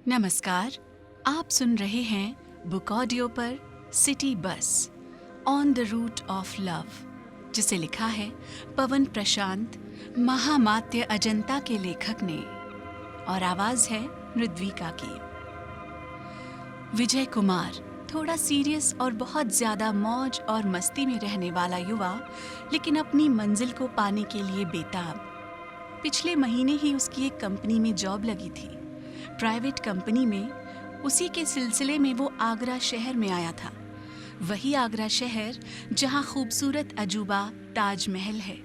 नमस्कार, आप सुन रहे हैं बुक ऑडियो पर city bus on the route of love, जिसे लिखा है पवन प्रशांत, महामात्य अजंता के लेखक ने, और आवाज है मृद्विका की। विजय कुमार थोड़ा सीरियस और बहुत ज्यादा मौज और मस्ती में रहने वाला युवा, लेकिन अपनी मंजिल को पाने के लिए बेताब। पिछले महीने ही उसकी एक कंपनी में जॉब लगी थी, प्राइवेट कंपनी में। उसी के सिलसिले में वो आगरा शहर में आया था, वही आगरा शहर जहां खूबसूरत अजूबा ताजमहल है।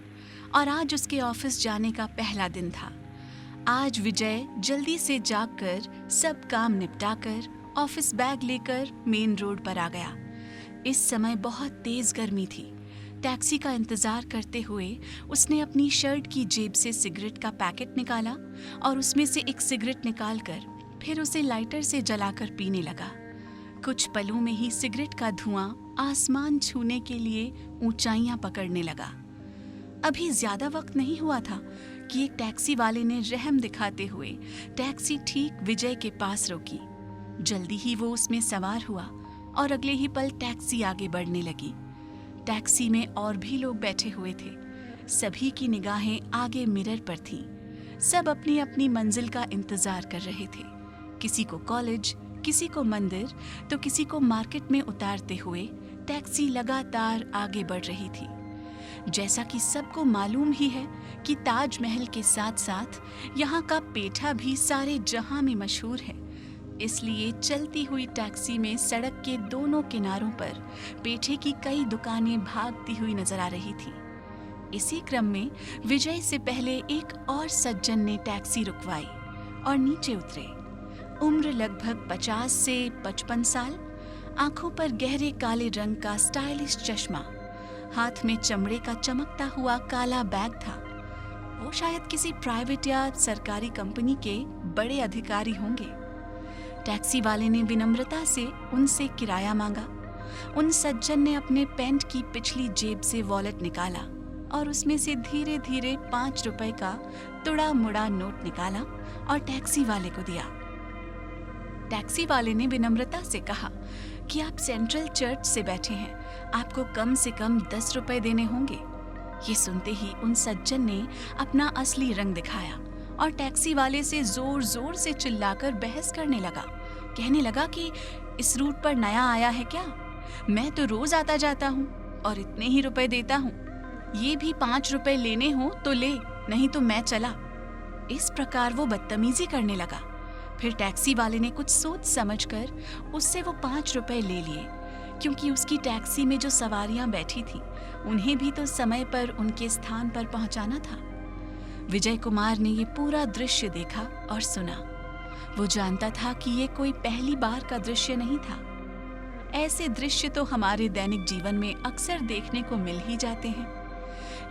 और आज उसके ऑफिस जाने का पहला दिन था। आज विजय जल्दी से जागकर सब काम निपटाकर ऑफिस बैग लेकर मेन रोड पर आ गया। इस समय बहुत तेज गर्मी थी। टैक्सी का इंतजार करते हुए उसने अपनी शर्ट की जेब से सिगरेट का पैकेट निकाला और उसमें से एक सिगरेट निकालकर फिर उसे लाइटर से जलाकर पीने लगा। कुछ पलों में ही सिगरेट का धुआं आसमान छूने के लिए ऊंचाइयां पकड़ने लगा। अभी ज्यादा वक्त नहीं हुआ था कि एक टैक्सी वाले ने रहम दिखाते हुए टैक्सी ठीक विजय के पास रोकी। जल्दी ही वो उसमें सवार हुआ और अगले ही पल टैक्सी आगे बढ़ने लगी। टैक्सी में और भी लोग बैठे हुए थे। सभी की निगाहें आगे मिरर पर थीं। सब अपनी अपनी मंजिल का इंतजार कर रहे थे। किसी को कॉलेज, किसी को मंदिर, तो किसी को मार्केट में उतारते हुए टैक्सी लगातार आगे बढ़ रही थी। जैसा कि सबको मालूम ही है कि ताजमहल के साथ साथ यहाँ का पेठा भी सारे जहां में मशहूर है, इसलिए चलती हुई टैक्सी में सड़क के दोनों किनारों पर पेठे की कई दुकानें भागती हुई नजर आ रही थी। इसी क्रम में विजय से पहले एक और सज्जन ने टैक्सी रुकवाई और नीचे उतरे। उम्र लगभग 50 से 55 साल, आंखों पर गहरे काले रंग का स्टाइलिश चश्मा, हाथ में चमड़े का चमकता हुआ काला बैग था। वो शायद किसी प्राइवेट या सरकारी कंपनी के बड़े अधिकारी होंगे। टैक्सी वाले ने विनम्रता से उनसे किराया मांगा। उन सज्जन ने अपने पैंट की पिछली जेब से वॉलेट निकाला और उसमें से धीरे धीरे 5 रुपए का तुड़ा मुड़ा नोट निकाला और टैक्सी वाले को दिया। टैक्सी वाले ने विनम्रता से कहा कि आप सेंट्रल चर्च से बैठे हैं, आपको कम से कम 10 रुपए देने होंगे। ये सुनते ही उन सज्जन ने अपना असली रंग दिखाया और टैक्सी वाले से जोर जोर से चिल्लाकर बहस करने लगा। कहने लगा कि इस रूट पर नया आया है क्या? मैं तो रोज आता जाता हूँ और इतने ही रुपए देता हूँ। ये भी 5 रुपए लेने हो तो ले, नहीं तो मैं चला। इस प्रकार वो बदतमीजी करने लगा। फिर टैक्सी वाले ने कुछ सोच समझकर उससे वो 5 रुपए ले लिए, क्योंकि उसकी टैक्सी में जो सवारियां बैठी थी उन्हें भी तो समय पर उनके स्थान पर पहुंचाना था। विजय कुमार ने ये पूरा दृश्य देखा और सुना। वो जानता था कि ये कोई पहली बार का दृश्य नहीं था। ऐसे दृश्य तो हमारे दैनिक जीवन में अक्सर देखने को मिल ही जाते हैं।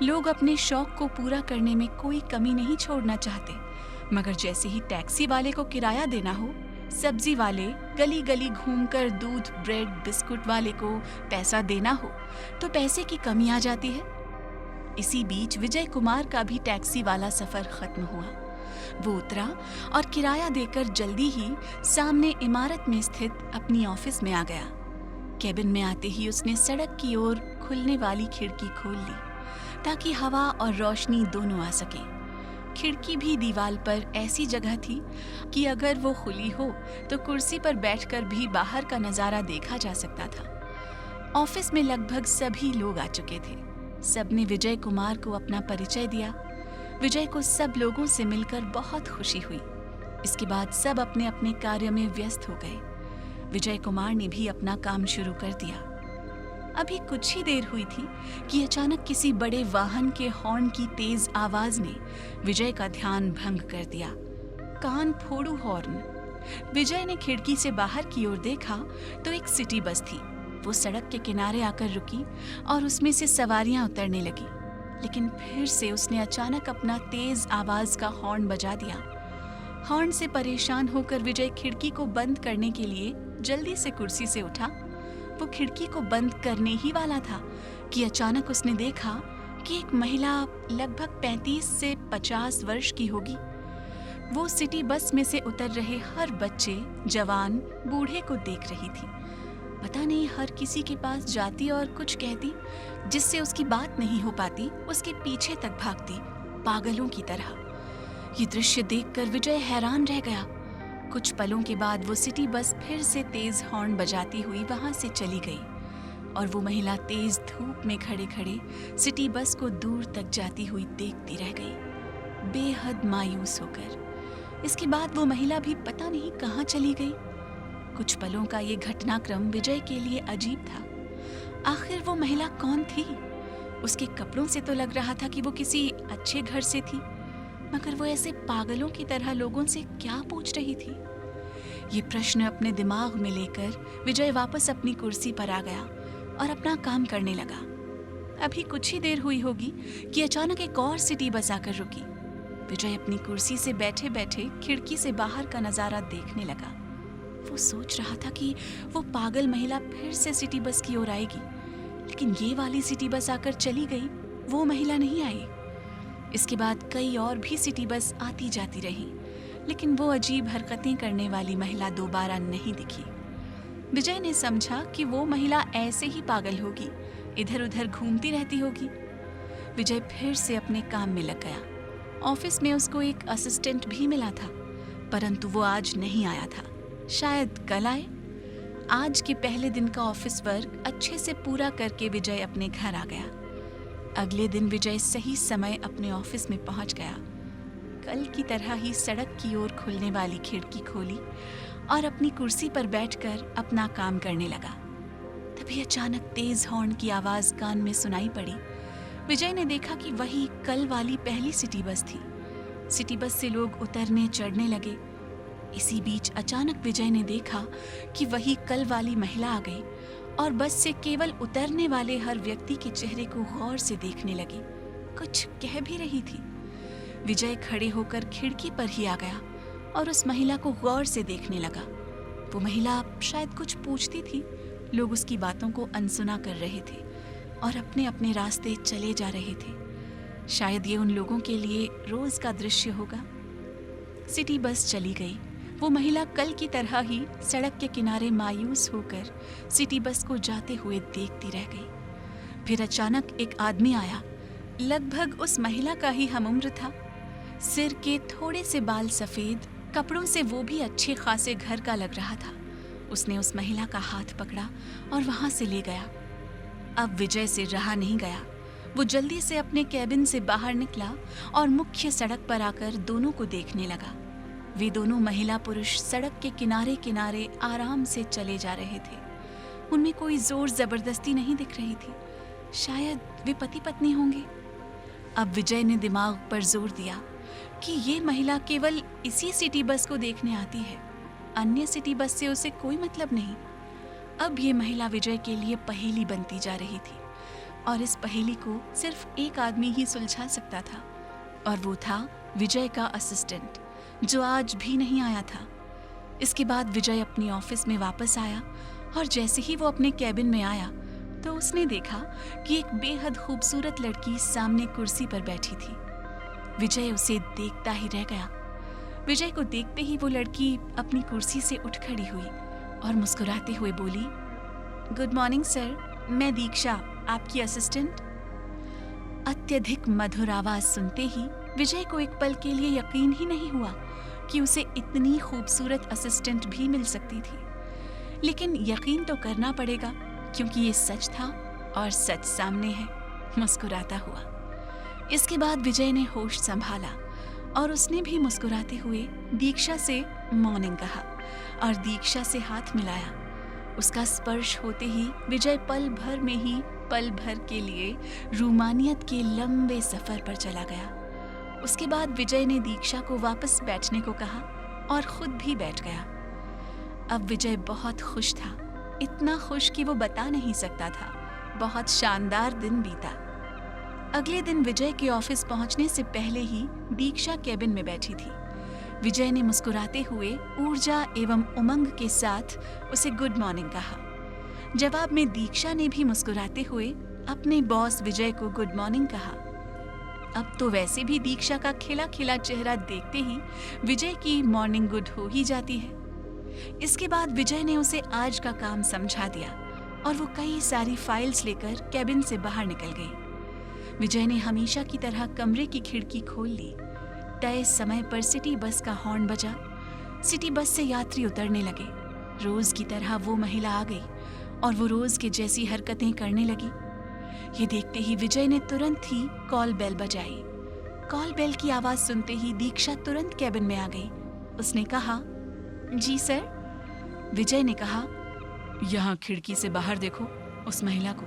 लोग अपने शौक को पूरा करने में कोई कमी नहीं छोड़ना चाहते, मगर जैसे ही टैक्सी वाले को किराया देना हो, सब्जी वाले गली गली घूमकर दूध, ब्रेड, बिस्कुट वाले को पैसा देना हो, तो पैसे की कमी आ जाती है। इसी बीच विजय कुमार का भी टैक्सी वाला सफर खत्म हुआ। वो उतरा और किराया देकर जल्दी ही सामने इमारत में स्थित अपनी ऑफिस में आ गया। केबिन में आते ही उसने सड़क की ओर खुलने वाली खिड़की खोल ली ताकि हवा और रोशनी दोनों आ सके। खिड़की भी दीवार पर ऐसी जगह थी कि अगर वो खुली हो तो कुर्सी पर बैठकर भी बाहर का नजारा देखा जा सकता था। ऑफिस में लगभग सभी लोग आ चुके थे। सबने विजय कुमार को अपना परिचय दिया। विजय को सब लोगों से मिलकर बहुत खुशी हुई। इसके बाद सब अपने अपने कार्य में व्यस्त हो गए। विजय कुमार ने भी अपना काम शुरू कर दिया। अभी कुछ ही देर हुई थी कि अचानक किसी बड़े वाहन के हॉर्न की तेज आवाज ने विजय का ध्यान भंग कर दिया। कान फोड़ू हॉर्न। विजय ने खिड़की से बाहर की ओर देखा तो एक सिटी बस थी। वो सड़क के किनारे आकर रुकी और उसमें से सवारियां उतरने लगी, लेकिन फिर से उसने अचानक अपना तेज आवाज का हॉर्न बजा दिया। हॉर्न से परेशान होकर विजय खिड़की को बंद करने के लिए जल्दी से कुर्सी से उठा। वो खिड़की को बंद करने ही वाला था कि अचानक उसने देखा कि एक महिला लगभग 35 से 50 वर्ष की होगी, वो सिटी बस में से उतर रहे हर बच्चे, जवान, बूढ़े को देख रही थी। पता नहीं हर किसी के पास जाती और कुछ कहती, जिससे उसकी बात नहीं हो पाती, उसके पीछे तक भागती, पागलों की तरह। ये दृश्य देखकर विजय हैरान रह गया। कुछ पलों के बाद वो सिटी बस फिर से तेज हॉर्न बजाती हुई वहां से चली गई और वो महिला तेज धूप में खड़े खड़े सिटी बस को दूर तक जाती हुई देखती रह गई, बेहद मायूस होकर। इसके बाद वो महिला भी पता नहीं कहाँ चली गई। कुछ पलों का ये घटनाक्रम विजय के लिए अजीब था। आखिर वो महिला कौन थी? उसके कपड़ों से तो लग रहा था कि वो किसी अच्छे घर से थी, मगर वो ऐसे पागलों की तरह लोगों से क्या पूछ रही थी? ये प्रश्न अपने दिमाग में लेकर विजय वापस अपनी कुर्सी पर आ गया और अपना काम करने लगा। अभी कुछ ही देर हुई होगी कि अचानक एक और सिटी बस आकर रुकी। विजय अपनी कुर्सी से बैठे बैठे खिड़की से बाहर का नजारा देखने लगा। वो सोच रहा था कि वो पागल महिला फिर से सिटी बस की ओर आएगी, लेकिन ये वाली सिटी बस आकर चली गई, वो महिला नहीं आई। इसके बाद कई और भी सिटी बस आती जाती रही, लेकिन वो अजीब हरकतें करने वाली महिला दोबारा नहीं दिखी। विजय ने समझा कि वो महिला ऐसे ही पागल होगी, इधर उधर घूमती रहती होगी। विजय फिर से अपने काम में लग गया। ऑफिस में उसको एक असिस्टेंट भी मिला था, परंतु वो आज नहीं आया था, शायद कल आए। आज के पहले दिन का ऑफिस वर्क अच्छे से पूरा करके विजय अपने घर आ गया। अगले दिन विजय सही समय अपने ऑफिस में पहुंच गया। कल की तरह ही सड़क की ओर खुलने वाली खिड़की खोली और अपनी कुर्सी पर बैठकर अपना काम करने लगा। तभी अचानक तेज हॉर्न की आवाज कान में सुनाई पड़ी। विजय ने देखा कि वही कल वाली पहली सिटी बस थी। सिटी बस से लोग उतरने चढ़ने लगे। इसी बीच अचानक विजय ने देखा कि वही कल वाली महिला आ गई और बस से केवल उतरने वाले हर व्यक्ति के चेहरे को गौर से देखने लगी, कुछ कह भी रही थी। विजय खड़े होकर खिड़की पर ही आ गया और उस महिला को गौर से देखने लगा। वो महिला शायद कुछ पूछती थी। लोग उसकी बातों को अनसुना कर रहे थे और अपने अपने रास्ते चले जा रहे थे। शायद ये उन लोगों के लिए रोज का दृश्य होगा। सिटी बस चली गई। वो महिला कल की तरह ही सड़क के किनारे मायूस होकर सिटी बस को जाते हुए देखती रह गई। फिर अचानक एक आदमी आया, लगभग उस महिला का ही हमउम्र था। सिर के थोड़े से बाल सफेद, कपड़ों से वो भी अच्छे खासे घर का लग रहा था। उसने उस महिला का हाथ पकड़ा और वहां से ले गया। अब विजय से रहा नहीं गया। वो जल्दी से अपने कैबिन से बाहर निकला और मुख्य सड़क पर आकर दोनों को देखने लगा। वे दोनों महिला पुरुष सड़क के किनारे किनारे आराम से चले जा रहे थे। उनमें कोई जोर जबरदस्ती नहीं दिख रही थी। शायद वे पति पत्नी होंगे। अब विजय ने दिमाग पर जोर दिया कि ये महिला केवल इसी सिटी बस को देखने आती है, अन्य सिटी बस से उसे कोई मतलब नहीं। अब ये महिला विजय के लिए पहेली बनती जा रही थी और इस पहेली को सिर्फ एक आदमी ही सुलझा सकता था, और वो था विजय का असिस्टेंट, जो आज भी नहीं आया था। इसके बाद विजय अपनी ऑफिस में वापस आया और जैसे ही वो अपने कैबिन में आया तो उसने देखा कि एक बेहद खूबसूरत लड़की सामने कुर्सी पर बैठी थी। विजय उसे देखता ही रह गया। विजय को देखते ही वो लड़की अपनी कुर्सी से उठ खड़ी हुई और मुस्कुराते हुए बोली, गुड मॉर्निंग सर, मैं दीक्षा, आपकी असिस्टेंट। अत्यधिक मधुर आवाज सुनते ही विजय को एक पल के लिए यकीन ही नहीं हुआ कि उसे इतनी खूबसूरत असिस्टेंट भी मिल सकती थी। लेकिन यकीन तो करना पड़ेगा क्योंकि ये सच था और सच सामने है। मुस्कुराता हुआ। इसके बाद विजय ने होश संभाला और उसने भी मुस्कुराते हुए दीक्षा से मॉर्निंग कहा और दीक्षा से हाथ मिलाया। उसका स्पर्श होते ही विजय पल भर के लिए रूमानियत के लंबे सफर पर चला गया। उसके बाद विजय ने दीक्षा को वापस बैठने को कहा और खुद भी बैठ गया। अब विजय बहुत खुश था, इतना खुश कि वो बता नहीं सकता था। बहुत शानदार दिन बीता। अगले दिन विजय के ऑफिस पहुंचने से पहले ही दीक्षा कैबिन में बैठी थी। विजय ने मुस्कुराते हुए ऊर्जा एवं उमंग के साथ उसे गुड मॉर्निंग कहा। जवाब में दीक्षा ने भी मुस्कुराते हुए अपने बॉस विजय को गुड मॉर्निंग कहा। अब तो वैसे भी दीक्षा का खिला खिला चेहरा देखते ही विजय की मॉर्निंग गुड हो ही जाती है। इसके बाद विजय ने उसे आज का काम समझा दिया और वो कई सारी फाइल्स लेकर कैबिन से बाहर निकल गई। विजय ने हमेशा की तरह कमरे की खिड़की खोल ली। तय समय पर सिटी बस का हॉर्न बजा। सिटी बस से यात्री उतरने लगे। रोज की तरह वो महिला आ गई और वो रोज के जैसी हरकतें करने लगी। ये देखते ही विजय ने तुरंत ही कॉल बेल बजाई। कॉल बेल की आवाज सुनते ही दीक्षा तुरंत कैबिन में आ गई। उसने कहा, जी सर। विजय ने कहा, यहाँ खिड़की से बाहर देखो उस महिला को।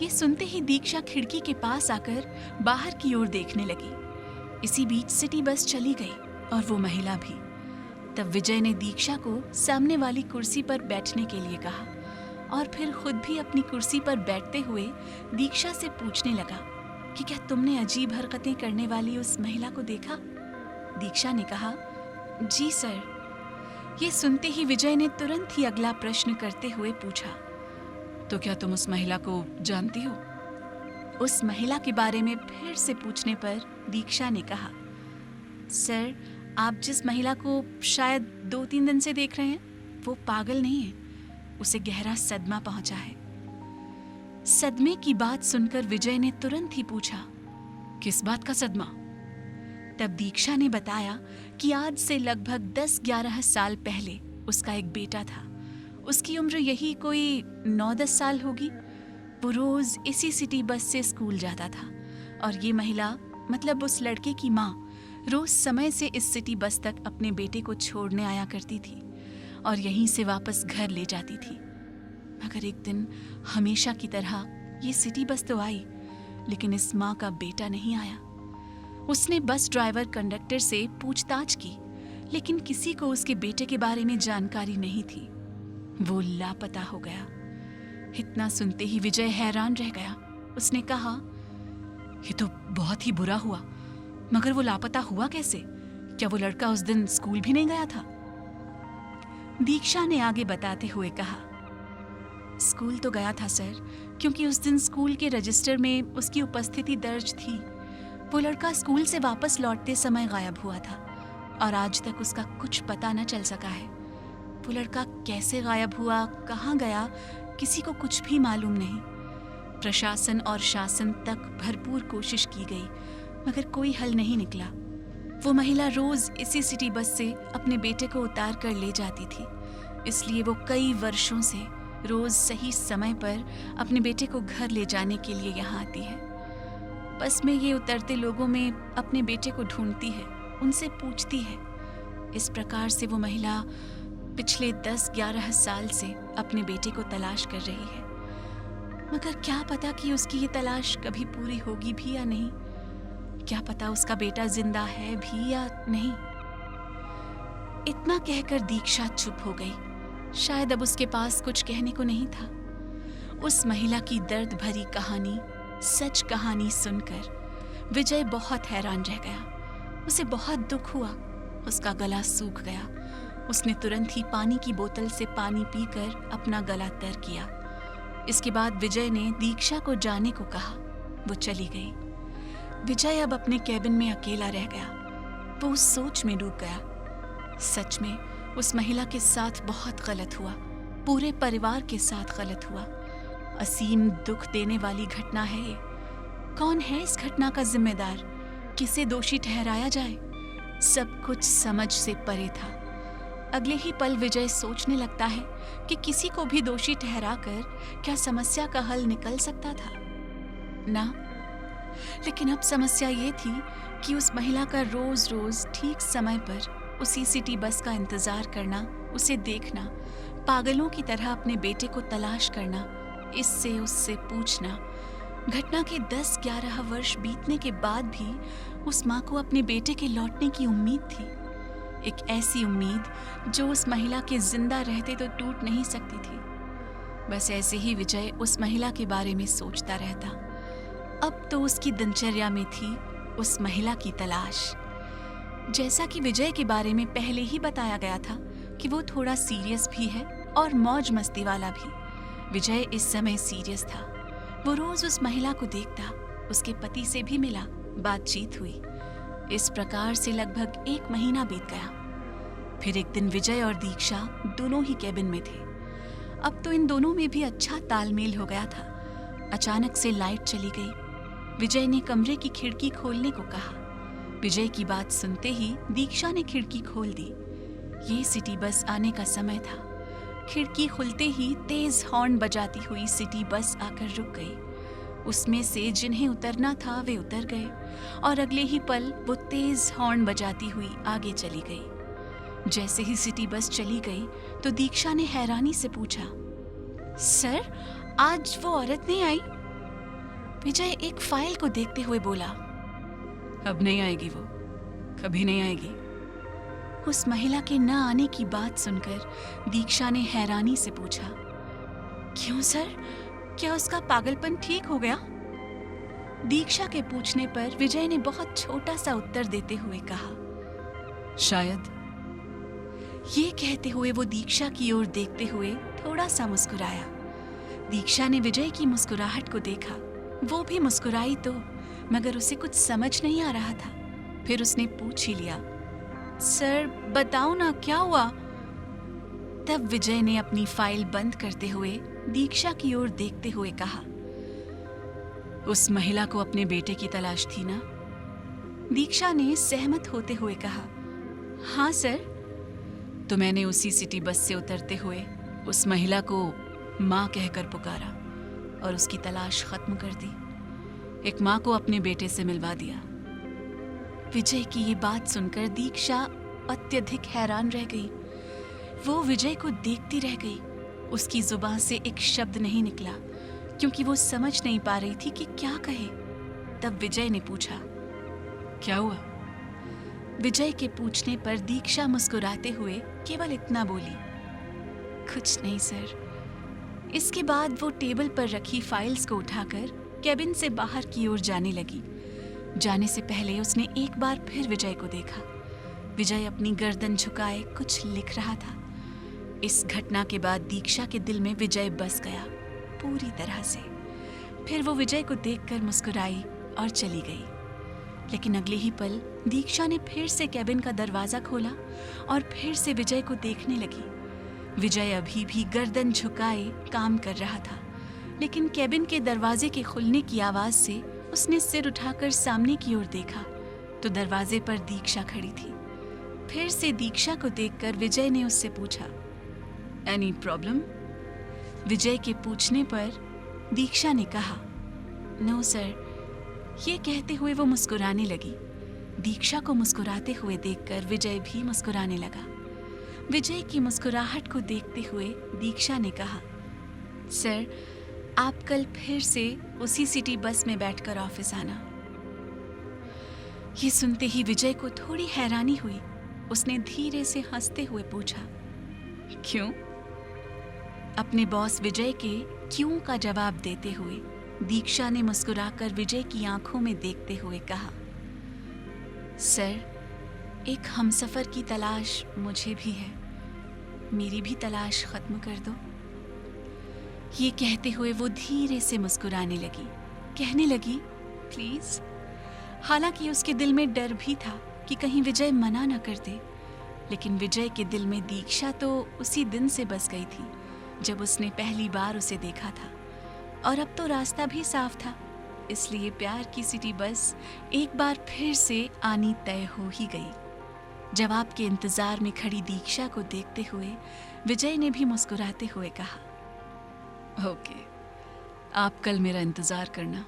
ये सुनते ही दीक्षा खिड़की के पास आकर बाहर की ओर देखने लगी। इसी बीच सिटी बस चली गई और वो महिला भी। तब विजय ने दीक्षा को सामने वाली कुर्सी पर बैठने के लिए कहा और फिर खुद भी अपनी कुर्सी पर बैठते हुए दीक्षा से पूछने लगा कि क्या तुमने अजीब हरकतें करने वाली उस महिला को देखा? दीक्षा ने कहा, जी सर। ये सुनते ही विजय ने तुरंत ही अगला प्रश्न करते हुए पूछा, तो क्या तुम उस महिला को जानती हो? उस महिला के बारे में फिर से पूछने पर दीक्षा ने कहा, सर, आप जिस महिला को शायद 2-3 दिन से देख रहे हैं वो पागल नहीं है। उसे गहरा सदमा पहुंचा है। सदमे की बात सुनकर विजय ने तुरंत ही पूछा, किस बात का सदमा? तब दीक्षा ने बताया कि आज से लगभग 10-11 साल पहले उसका एक बेटा था। उसकी उम्र यही कोई 9-10 साल होगी। वो रोज इसी सिटी बस से स्कूल जाता था और ये महिला, मतलब उस लड़के की माँ, रोज समय से इस सिटी बस तक अपने बेटे को छोड़ने आया करती थी और यहीं से वापस घर ले जाती थी। मगर एक दिन हमेशा की तरह ये सिटी बस तो आई, लेकिन इस माँ का बेटा नहीं आया। उसने बस ड्राइवर कंडक्टर से पूछताछ की, लेकिन किसी को उसके बेटे के बारे में जानकारी नहीं थी। वो लापता हो गया। इतना सुनते ही विजय हैरान रह गया। उसने कहा, ये तो बहुत ही बुरा हुआ, मगर वो लापता हुआ कैसे? क्या वो लड़का उस दिन स्कूल भी नहीं गया था? दीक्षा ने आगे बताते हुए कहा, स्कूल तो गया था सर, क्योंकि उस दिन स्कूल के रजिस्टर में उसकी उपस्थिति दर्ज थी। वो लड़का स्कूल से वापस लौटते समय गायब हुआ था और आज तक उसका कुछ पता न चल सका है। वो लड़का कैसे गायब हुआ, कहाँ गया, किसी को कुछ भी मालूम नहीं। प्रशासन और शासन तक भरपूर कोशिश की गई, मगर कोई हल नहीं निकला। वो महिला रोज इसी सिटी बस से अपने बेटे को उतार कर ले जाती थी, इसलिए वो कई वर्षों से रोज सही समय पर अपने बेटे को घर ले जाने के लिए यहाँ आती है। बस में ये उतरते लोगों में अपने बेटे को ढूंढती है, उनसे पूछती है। इस प्रकार से वो महिला पिछले 10-11 साल से अपने बेटे को तलाश कर रही है, मगर क्या पता कि उसकी ये तलाश कभी पूरी होगी भी या नहीं। क्या पता उसका बेटा जिंदा है भी या नहीं। इतना कहकर दीक्षा चुप हो गई। शायद अब उसके पास कुछ कहने को नहीं था। उस महिला की दर्द भरी कहानी, सच कहानी सुनकर विजय बहुत हैरान रह गया। उसे बहुत दुख हुआ। उसका गला सूख गया। उसने तुरंत ही पानी की बोतल से पानी पीकर अपना गला तर किया। इसके बाद विजय ने दीक्षा को जाने को कहा। वो चली गई। विजय अब अपने कैबिन में अकेला रह गया। वो उस सोच में डूब गया। सच में उस महिला के साथ बहुत गलत हुआ। पूरे परिवार के साथ गलत हुआ। असीम दुख देने वाली घटना है ये। कौन है इस घटना का जिम्मेदार? किसे दोषी ठहराया जाए? सब कुछ समझ से परे था। अगले ही पल विजय सोचने लगता है कि किसी को भी दोषी ठहराकर क्या समस्या का हल निकल सकता था? ना। लेकिन अब समस्या ये थी कि उस महिला का रोज रोज ठीक समय पर उसी सिटी बस का इंतजार करना, उसे देखना, पागलों की तरह अपने बेटे को तलाश करना, इससे उससे पूछना। घटना के 10-11 वर्ष बीतने के बाद भी उस माँ को अपने बेटे के लौटने की उम्मीद थी। एक ऐसी उम्मीद जो उस महिला के जिंदा रहते तो टूट नहीं सकती थी। बस ऐसे ही विजय उस महिला के बारे में सोचता रहता। अब तो उसकी दिनचर्या में थी उस महिला की तलाश। जैसा कि विजय के बारे में पहले ही बताया गया था कि वो थोड़ा सीरियस भी है और मौज मस्ती वाला भी। विजय इस समय सीरियस था। वो रोज उस महिला को देखता, उसके पति से भी मिला, बातचीत हुई। इस प्रकार से लगभग 1 महीना बीत गया। फिर एक दिन विजय और दीक्षा दोनों ही केबिन में थे। अब तो इन दोनों में भी अच्छा तालमेल हो गया था। अचानक से लाइट चली गई। विजय ने कमरे की खिड़की खोलने को कहा। विजय की बात सुनते ही दीक्षा ने खिड़की खोल दी। ये सिटी बस आने का समय था। खिड़की खुलते ही तेज हॉर्न बजाती हुई सिटी बस आकर रुक गई। उसमें से जिन्हें उतरना था वे उतर गए और अगले ही पल वो तेज हॉर्न बजाती हुई आगे चली गई। जैसे ही सिटी बस चली गई तो दीक्षा ने हैरानी से पूछा, सर, आज वो औरत नहीं आई? विजय एक फाइल को देखते हुए बोला, अब नहीं आएगी, वो कभी नहीं आएगी। उस महिला के न आने की बात सुनकर दीक्षा ने हैरानी से पूछा, क्यों सर, क्या उसका पागलपन ठीक हो गया? दीक्षा के पूछने पर विजय ने बहुत छोटा सा उत्तर देते हुए कहा, शायद। ये कहते हुए वो दीक्षा की ओर देखते हुए थोड़ा सा मुस्कुराया। दीक्षा ने विजय की मुस्कुराहट को देखा। वो भी मुस्कुराई तो, मगर उसे कुछ समझ नहीं आ रहा था। फिर उसने पूछ ही लिया, सर बताओ ना, क्या हुआ? तब विजय ने अपनी फाइल बंद करते हुए दीक्षा की ओर देखते हुए कहा, उस महिला को अपने बेटे की तलाश थी ना? दीक्षा ने सहमत होते हुए कहा, हाँ सर। तो मैंने उसी सिटी बस से उतरते हुए उस महिला को माँ कहकर पुकारा और उसकी तलाश खत्म कर दी। एक माँ को अपने बेटे से मिलवा दिया। विजय की ये बात सुनकर दीक्षा अत्यधिक हैरान रह गई। वो विजय को देखती रह गई। उसकी जुबान से एक शब्द नहीं निकला, क्योंकि वो समझ नहीं पा रही थी कि क्या कहे। तब विजय ने पूछा, क्या हुआ? विजय के पूछने पर दीक्षा मुस्कुराते हुए केवल इतना बोली, कुछ नहीं सर। इसके बाद वो टेबल पर रखी फाइल्स को उठाकर केबिन से बाहर की ओर जाने लगी। जाने से पहले उसने एक बार फिर विजय को देखा। विजय अपनी गर्दन झुकाए कुछ लिख रहा था। इस घटना के बाद दीक्षा के दिल में विजय बस गया पूरी तरह से। फिर वो विजय को देखकर मुस्कुराई और चली गई। लेकिन अगले ही पल दीक्षा ने फिर से केबिन का दरवाजा खोला और फिर से विजय को देखने लगी। विजय अभी भी गर्दन झुकाए काम कर रहा था, लेकिन केबिन के दरवाजे के खुलने की आवाज से उसने सिर उठाकर सामने की ओर देखा तो दरवाजे पर दीक्षा खड़ी थी। फिर से दीक्षा को देखकर विजय ने उससे पूछा, एनी प्रॉब्लम? विजय के पूछने पर दीक्षा ने कहा, नो सर। ये कहते हुए वो मुस्कुराने लगी। दीक्षा को मुस्कुराते हुए देखकर विजय भी मुस्कुराने लगा। विजय की मुस्कुराहट को देखते हुए दीक्षा ने कहा, सर, आप कल फिर से उसी सिटी बस में बैठकर ऑफिस आना। ये सुनते ही विजय को थोड़ी हैरानी हुई। उसने धीरे से हंसते हुए पूछा, क्यों? अपने बॉस विजय के क्यों का जवाब देते हुए दीक्षा ने मुस्कुराकर विजय की आंखों में देखते हुए कहा, सर, एक हमसफर की तलाश मुझे भी है। मेरी भी तलाश खत्म कर दो। ये कहते हुए वो धीरे से मुस्कुराने लगी, कहने लगी, प्लीज। हालांकि उसके दिल में डर भी था कि कहीं विजय मना न कर दे, लेकिन विजय के दिल में दीक्षा तो उसी दिन से बस गई थी जब उसने पहली बार उसे देखा था। और अब तो रास्ता भी साफ था, इसलिए प्यार की सिटी बस एक बार फिर से आनी तय हो ही गई। जवाब के इंतजार में खड़ी दीक्षा को देखते हुए विजय ने भी मुस्कुराते हुए कहा, ओके, आप कल मेरा इंतजार करना।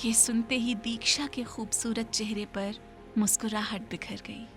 ये सुनते ही दीक्षा के खूबसूरत चेहरे पर मुस्कुराहट बिखर गई।